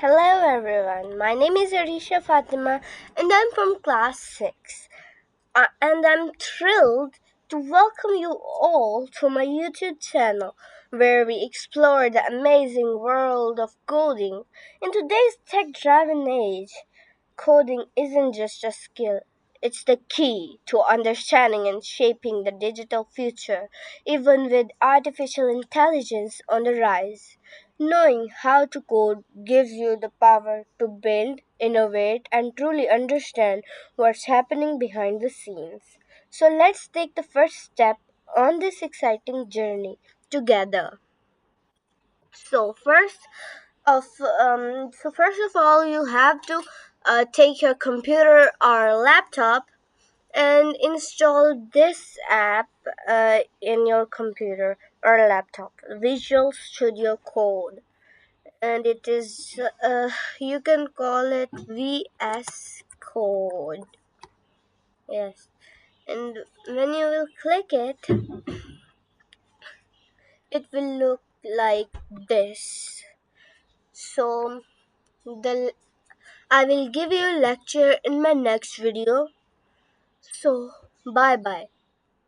Hello everyone, my name is Areesha Fatima and I'm from class 6. And I'm thrilled to welcome you all to my YouTube channel where we explore the amazing world of coding. In today's tech driven age, coding isn't just a skill, it's the key to understanding and shaping the digital future, even with artificial intelligence on the rise. Knowing how to code gives you the power to build, innovate, and truly understand what's happening behind the scenes. So let's take the first step on this exciting journey together. So first of all, you have to take your computer or laptop and install this app in your computer or laptop, Visual Studio Code. And it is, you can call it VS Code. Yes. And when you will click it, it will look like this. So, the I will give you a lecture in my next video. So, bye bye.